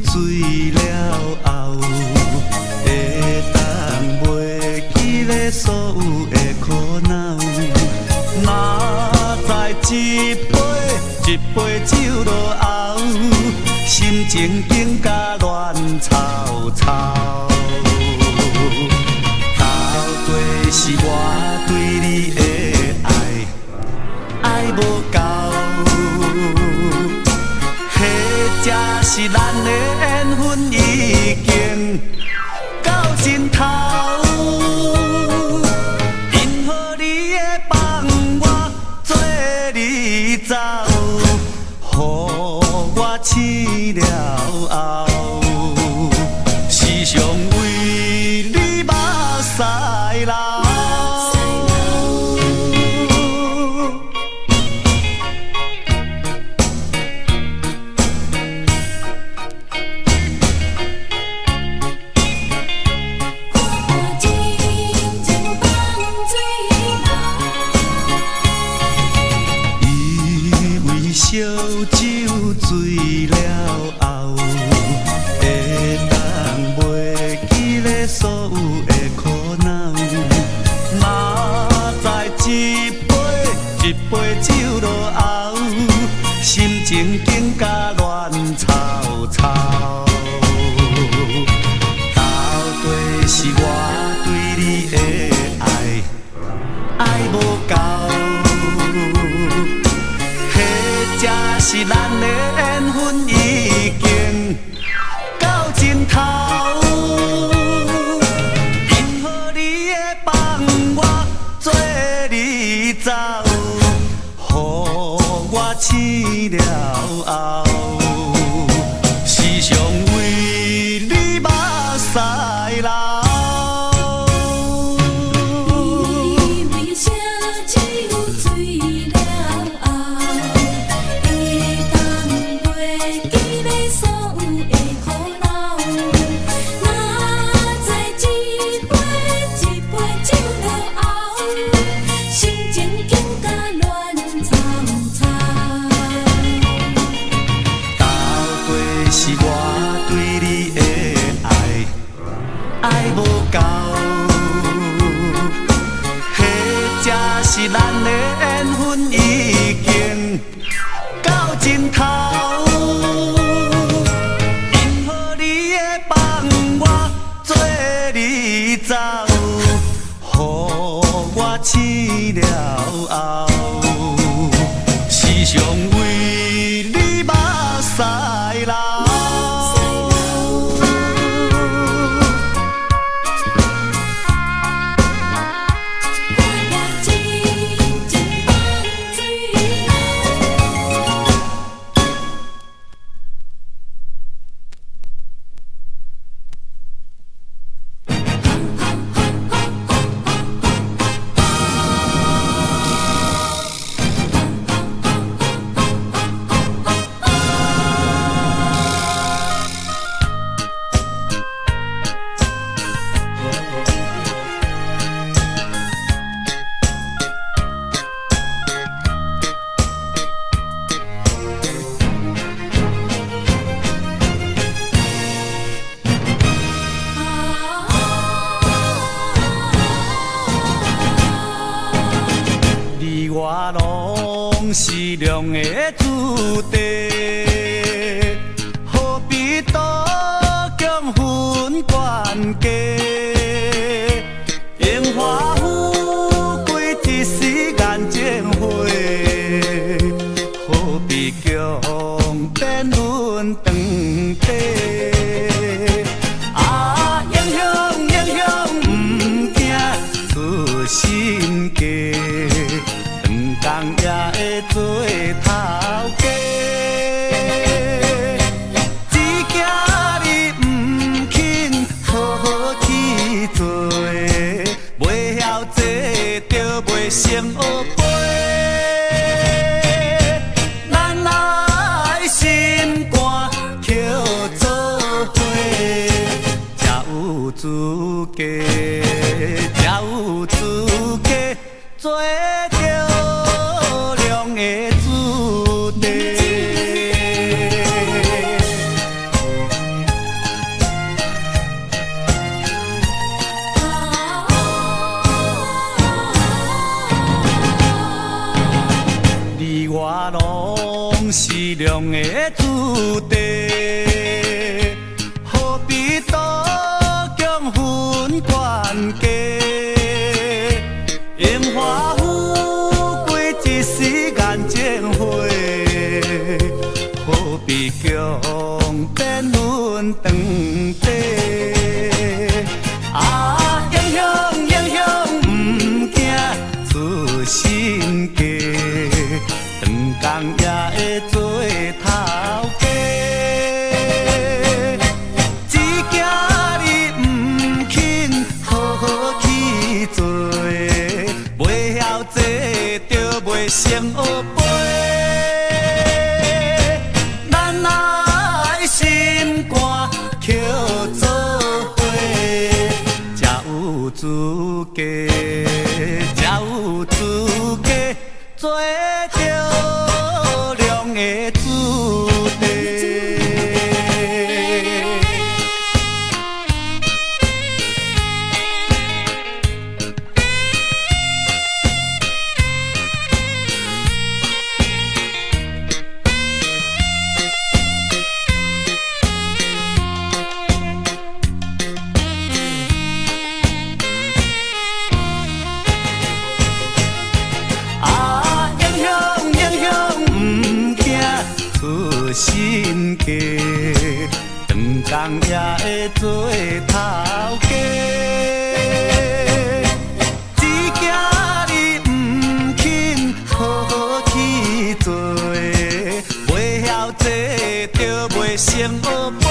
醉了后，会当袂记咧所有的苦恼。若知一杯酒落后，心情更加乱糟糟。到底是我对你的爱无够，迄才是咱的缘分已经到尽头。因何你会放我做你走，予我醒了后，时常为你目屎流。烧酒醉了后，会当袂记咧所有的苦恼。若知一杯酒落后，心情更加乱糟糟。到底是我对你的爱无够。才是咱的缘分已经到尽头，因何你会放我做你走，予我醒了后，时常为你目屎流。爱无够，迄才是咱的缘分已经到尽头。因何你会放我做你走，予我醒了后，时常为你目屎流。我拢是良的注定，何必多强分关家？荣华富贵一时眼前花，何必强变阮长地？啊，英雄唔惊出身家。人也会做头家，只惊你唔肯好好去做，袂晓做就袂成学飞。咱爱心肝捡做阮长大。啊，英雄英雄毋惊出身家，长工也会做头家。只惊你毋肯好好去做，袂晓做就袂成学飞。咱爱心肝捡做伙，才有资格，才有资格做着良的子弟。身家，长工也会做头家。只惊你毋肯好好去做，袂晓做就袂成学飞。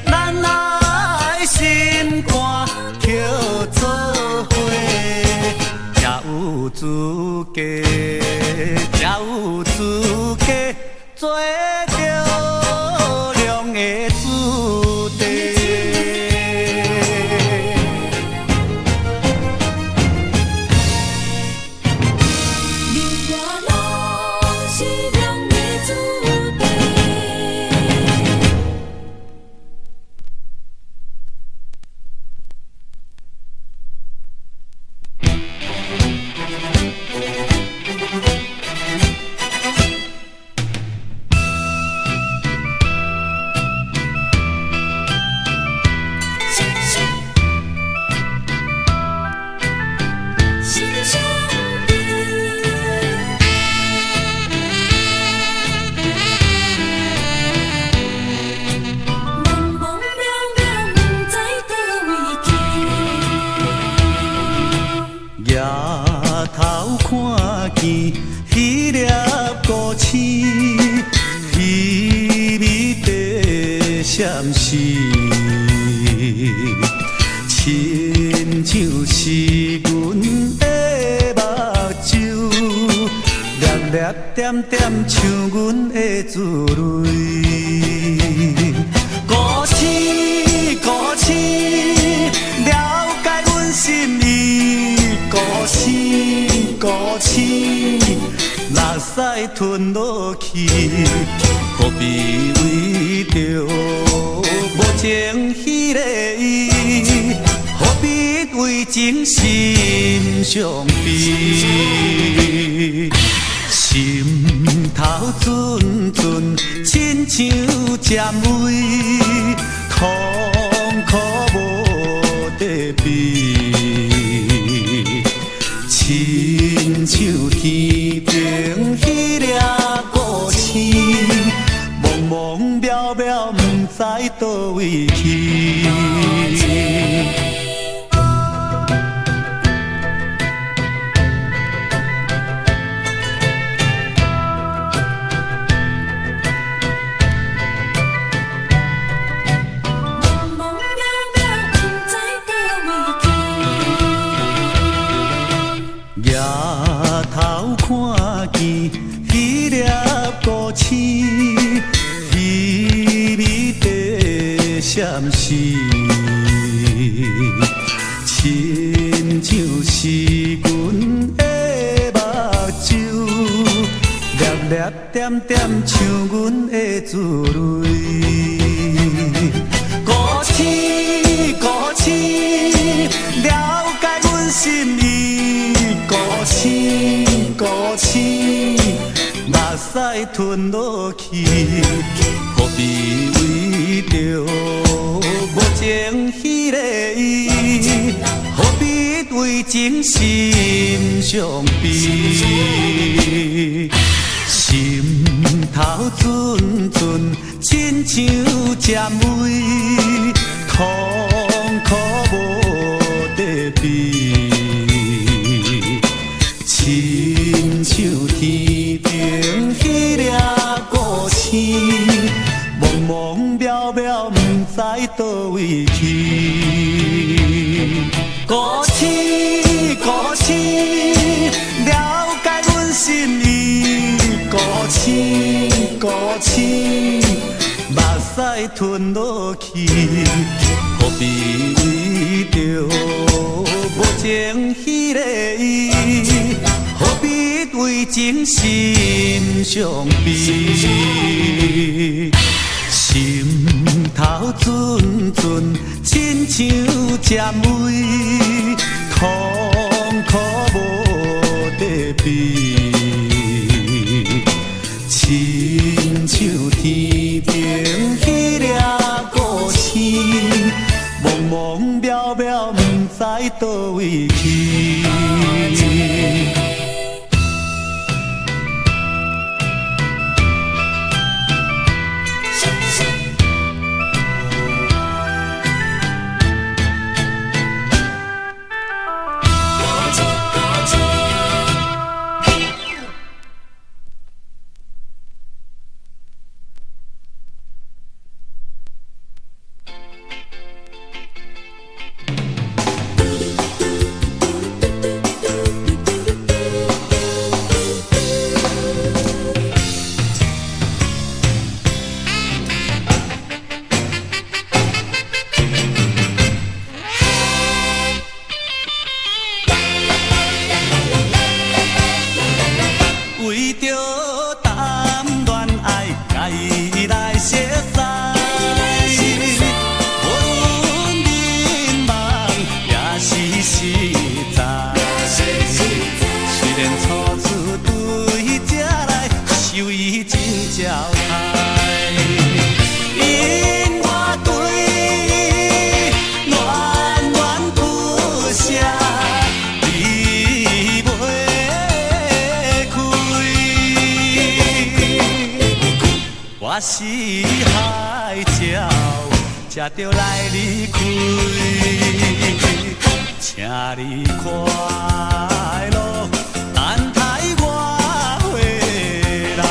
咱爱心肝捡做伙，才有资格。才有资格做着良的子弟。你我拢是良的子弟。看见迄粒孤星，稀微地闪烁，亲像是阮的目睭，粒粒点点像阮的珠泪。孤星，孤星，了解阮心意。孤星，孤星，若使吞落去，何必为着无情迄个伊？何必为情心伤悲？心头阵阵亲像针威，痛苦无地避。亲像天平迄粒孤星，茫茫渺渺，不知倒位去。抬头看见迄粒孤星，微微地闪烁，亲像是阮的目睭，粒粒点点像阮的珠泪。孤星，孤星，了解阮心意。孤星，孤星，目屎吞落去，何必为着无情迄个伊？何必为情心伤悲？心头阵，亲像占位，痛苦无地避，亲像天顶迄粒孤星，茫茫渺渺，不知倒位去。孤星，孤星，了解阮心意。孤星，孤星，目屎吞落去，何必为着无情迄个伊？何必为情心伤悲？心头阵阵，亲像占位，痛苦无地避，亲像天顶迄粒孤星，茫茫渺渺，不知倒位去。为着谈恋爱，甲伊来熟悉，无论迷茫也是实在。虽然初次对这来，受伊真招待，因我对暖暖不舍。我是海鸟，才着来离开，请你快乐，等待我回来。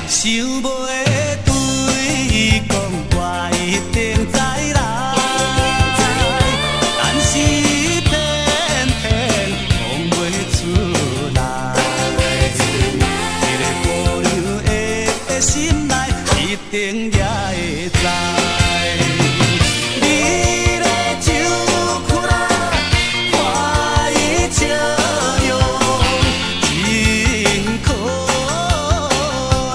想袂对伊讲，我一定知来，但是偏偏讲袂出来。一个保留的心内，一定也会知。你的手苦啦，看伊笑容真可爱。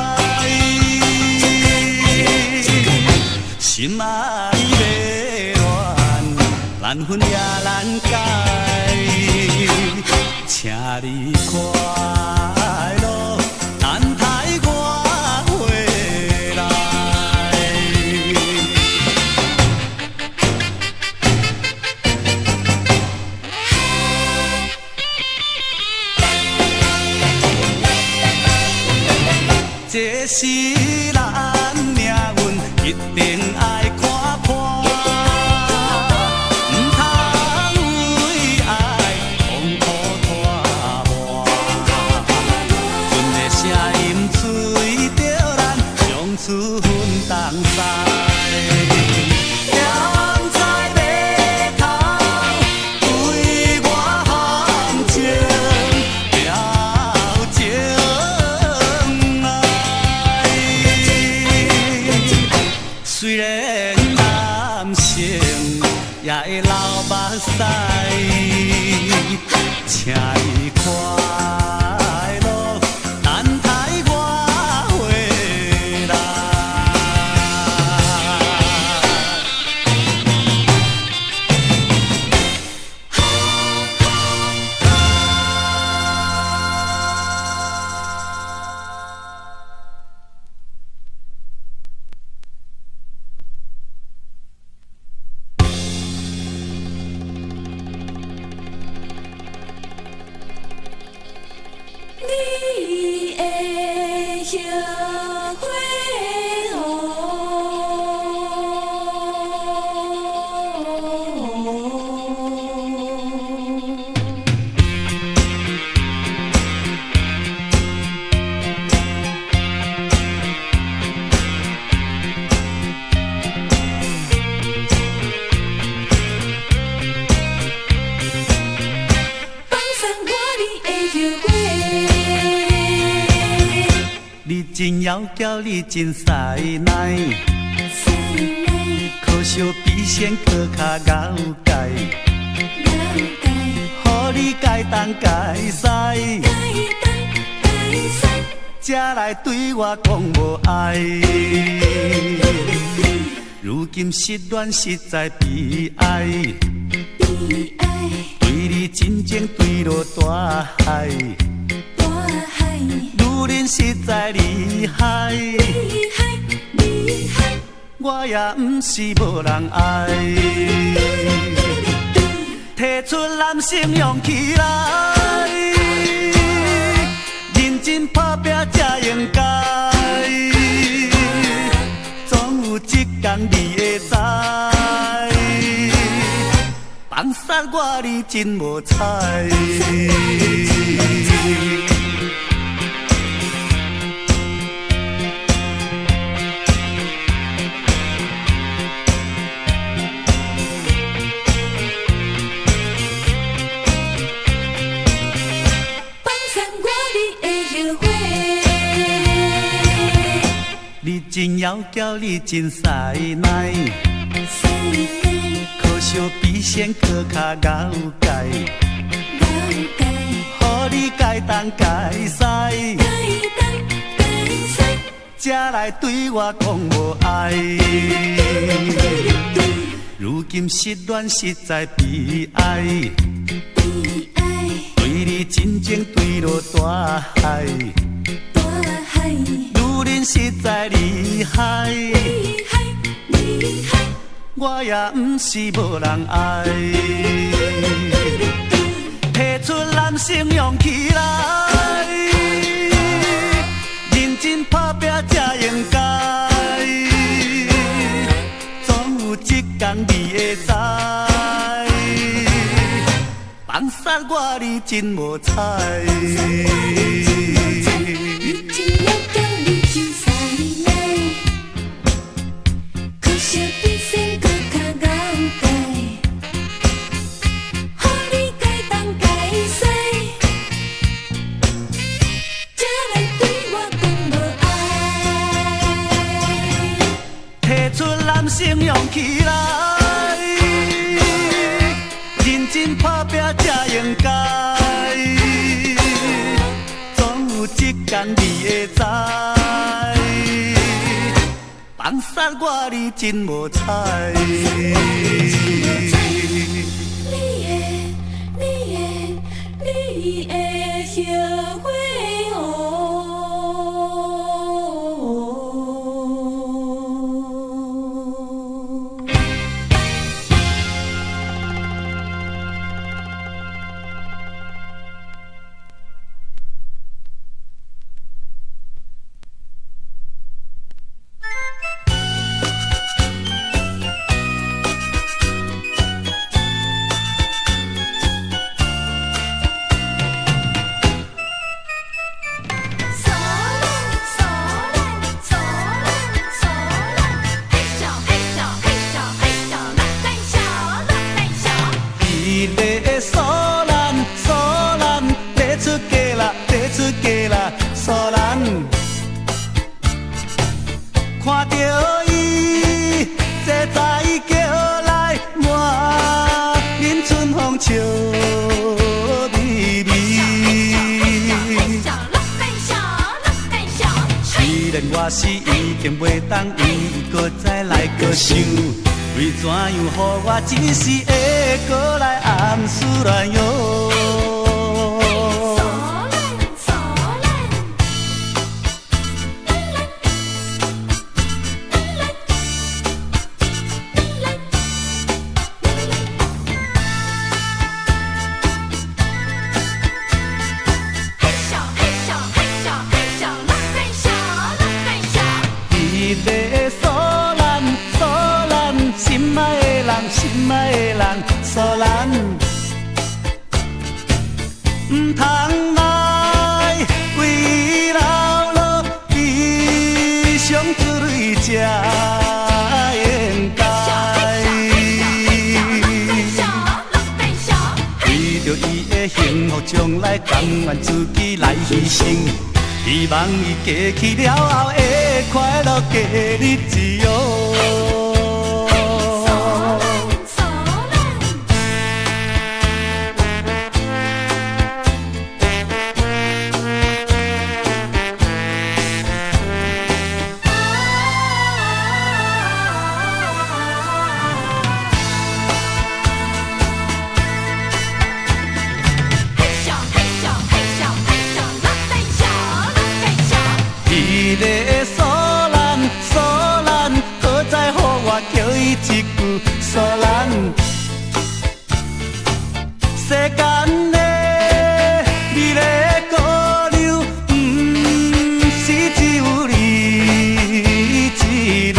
心爱袂乱，难分也难解，请你快乐，等待我回来。这是咱命运，一定爱看破，唔通为爱痛苦拖磨。阮的声音随着咱相处分东西。踮在马头，对我含情了情爱。虽然男性也会流目屎，请你快乐，等待我回来。你的后悔放散我你的后悔。你真妖娇，你真犀奶，可惜比仙搁较咬解，予你改东改西，才来对我讲无爱。如今失恋实在悲哀，对你真情坠落大海，女人实在厉害，我也不是无人爱。提出男性勇气来，认真打拼才应该，总有一天你会知，放散我你真无彩。你真妖娇，你真犀奶，可惜比仙搁较咬解，予你改东改西，才来对我讲无爱。如今失恋实在悲哀，对你真情坠落大海，女人实在厉害，我也不是无人爱。提出男性勇气来，认真打拼才应该，总有一天你会知，放散我你真无彩。男性勇气来，认真打拼才应该，总有一天你会知，放散我你真无彩。你的后悔看到伊，这早已叫来满面春风笑眯眯。虽然我是已经袂当，伊搁再来搁想，为怎样予我一时会搁来暗思乱忧？心爱的人，所咱唔通来为老了悲伤之泪才应该。为着伊的幸福将来，甘愿自己来牺牲。希望伊过去了后会快乐过日子哦。迄个苏兰，可知予我叫伊一句苏兰。世间的美丽姑娘，不是只有你一个。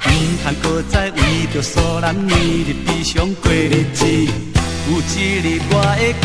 唔通搁再为着苏兰，年日悲伤过日子。有一日我会搁